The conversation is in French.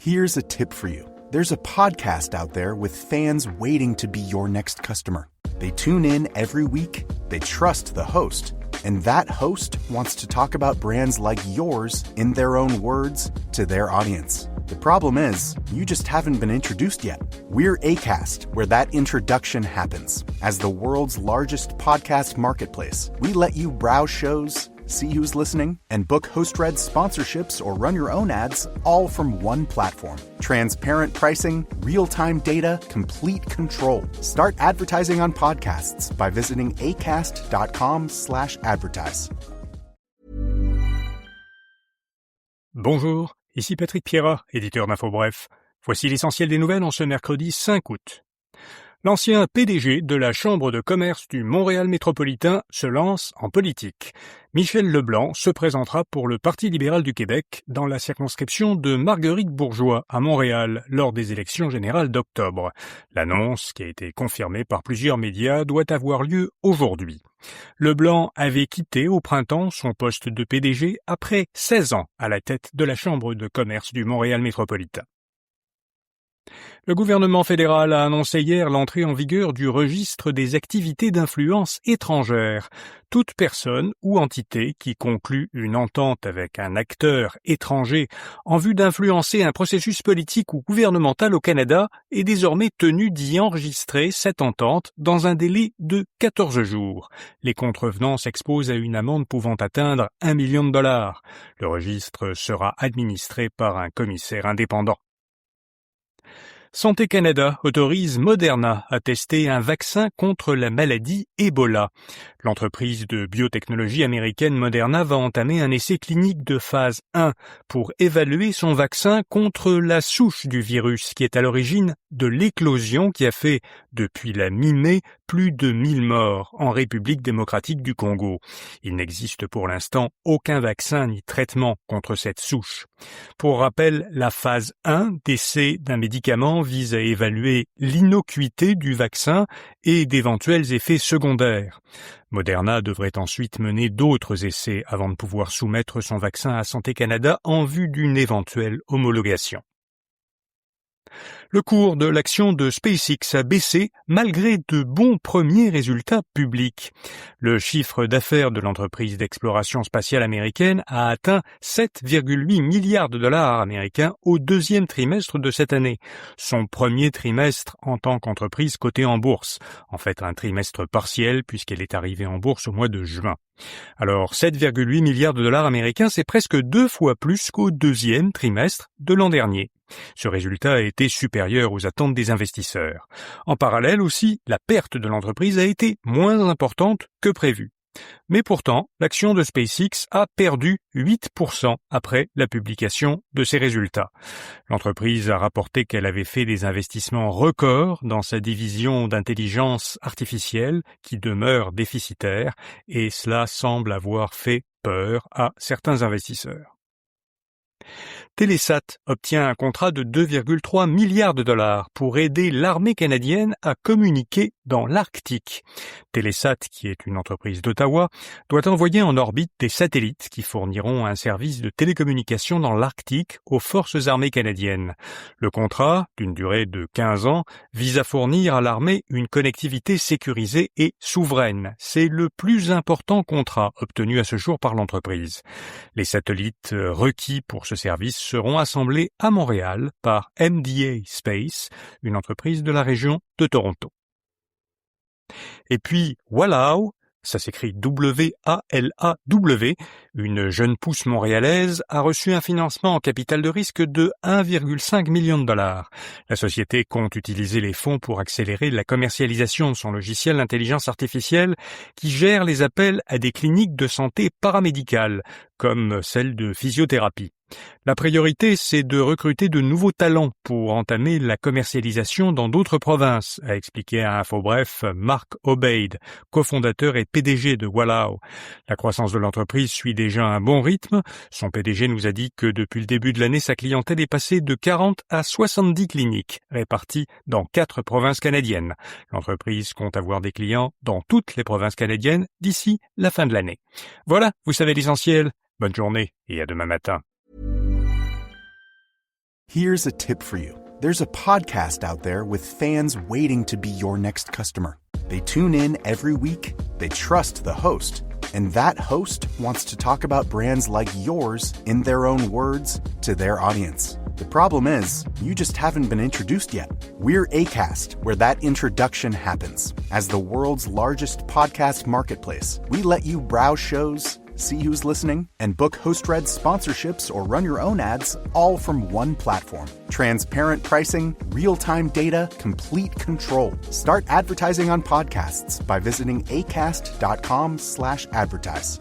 Here's a tip for you. There's a podcast out there with fans waiting to be your next customer. They tune in every week, they trust the host, and that host wants to talk about brands like yours in their own words to their audience. The problem is, you just haven't been introduced yet. We're Acast, where that introduction happens. As the world's largest podcast marketplace, we let you browse shows, see who's listening, and book host-read sponsorships or run your own ads all from one platform. Transparent pricing, real-time data, complete control. Start advertising on podcasts by visiting acast.com/advertise. Bonjour, ici Patrick Pierrat, éditeur d'InfoBref. Voici l'essentiel des nouvelles en ce mercredi 5 août. L'ancien PDG de la Chambre de commerce du Montréal métropolitain se lance en politique. Michel Leblanc se présentera pour le Parti libéral du Québec dans la circonscription de Marguerite-Bourgeoys à Montréal lors des élections générales d'octobre. L'annonce, qui a été confirmée par plusieurs médias, doit avoir lieu aujourd'hui. Leblanc avait quitté au printemps son poste de PDG après 16 ans à la tête de la Chambre de commerce du Montréal métropolitain. Le gouvernement fédéral a annoncé hier l'entrée en vigueur du registre des activités d'influence étrangères. Toute personne ou entité qui conclut une entente avec un acteur étranger en vue d'influencer un processus politique ou gouvernemental au Canada est désormais tenue d'y enregistrer cette entente dans un délai de 14 jours. Les contrevenants s'exposent à une amende pouvant atteindre 1 million de dollars. Le registre sera administré par un commissaire indépendant. Santé Canada autorise Moderna à tester un vaccin contre la maladie Ebola. L'entreprise de biotechnologie américaine Moderna va entamer un essai clinique de phase 1 pour évaluer son vaccin contre la souche du virus qui est à l'origine de l'éclosion qui a fait, depuis la mi-mai, plus de 1000 morts en République démocratique du Congo. Il n'existe pour l'instant aucun vaccin ni traitement contre cette souche. Pour rappel, la phase 1 d'essai d'un médicament vise à évaluer l'innocuité du vaccin et d'éventuels effets secondaires. Moderna devrait ensuite mener d'autres essais avant de pouvoir soumettre son vaccin à Santé Canada en vue d'une éventuelle homologation. Le cours de l'action de SpaceX a baissé malgré de bons premiers résultats publics. Le chiffre d'affaires de l'entreprise d'exploration spatiale américaine a atteint 7,8 milliards de dollars américains au deuxième trimestre de cette année, son premier trimestre en tant qu'entreprise cotée en bourse. En fait, un trimestre partiel puisqu'elle est arrivée en bourse au mois de juin. Alors, 7,8 milliards de dollars américains, c'est presque 2 fois plus qu'au deuxième trimestre de l'an dernier. Ce résultat a été supérieur aux attentes des investisseurs. En parallèle aussi, la perte de l'entreprise a été moins importante que prévu. Mais pourtant, l'action de SpaceX a perdu 8% après la publication de ses résultats. L'entreprise a rapporté qu'elle avait fait des investissements records dans sa division d'intelligence artificielle qui demeure déficitaire et cela semble avoir fait peur à certains investisseurs. Telesat obtient un contrat de 2,3 milliards de dollars pour aider l'armée canadienne à communiquer dans l'Arctique. Telesat, qui est une entreprise d'Ottawa, doit envoyer en orbite des satellites qui fourniront un service de télécommunication dans l'Arctique aux forces armées canadiennes. Le contrat, d'une durée de 15 ans, vise à fournir à l'armée une connectivité sécurisée et souveraine. C'est le plus important contrat obtenu à ce jour par l'entreprise. Les satellites requis pour ce service seront assemblés à Montréal par MDA Space, une entreprise de la région de Toronto. Et puis, Wallow, ça s'écrit W-A-L-A-W, une jeune pousse montréalaise a reçu un financement en capital de risque de 1,5 million de dollars. La société compte utiliser les fonds pour accélérer la commercialisation de son logiciel d'intelligence artificielle qui gère les appels à des cliniques de santé paramédicales, comme celle de physiothérapie. La priorité, c'est de recruter de nouveaux talents pour entamer la commercialisation dans d'autres provinces, a expliqué à InfoBref Mark Obeid, cofondateur et PDG de Wallow. La croissance de l'entreprise suit déjà un bon rythme. Son PDG nous a dit que depuis le début de l'année, sa clientèle est passée de 40 à 70 cliniques, réparties dans 4 provinces canadiennes. L'entreprise compte avoir des clients dans toutes les provinces canadiennes d'ici la fin de l'année. Voilà, vous savez l'essentiel. Bonne journée et à demain matin. Here's a tip for you. There's a podcast out there with fans waiting to be your next customer. They tune in every week, they trust the host, and that host wants to talk about brands like yours in their own words to their audience. The problem is, you just haven't been introduced yet. We're Acast, where that introduction happens. As the world's largest podcast marketplace, we let you browse shows, see who's listening, and book host-read sponsorships or run your own ads all from one platform. Transparent pricing, real-time data, complete control. Start advertising on podcasts by visiting acast.com/advertise.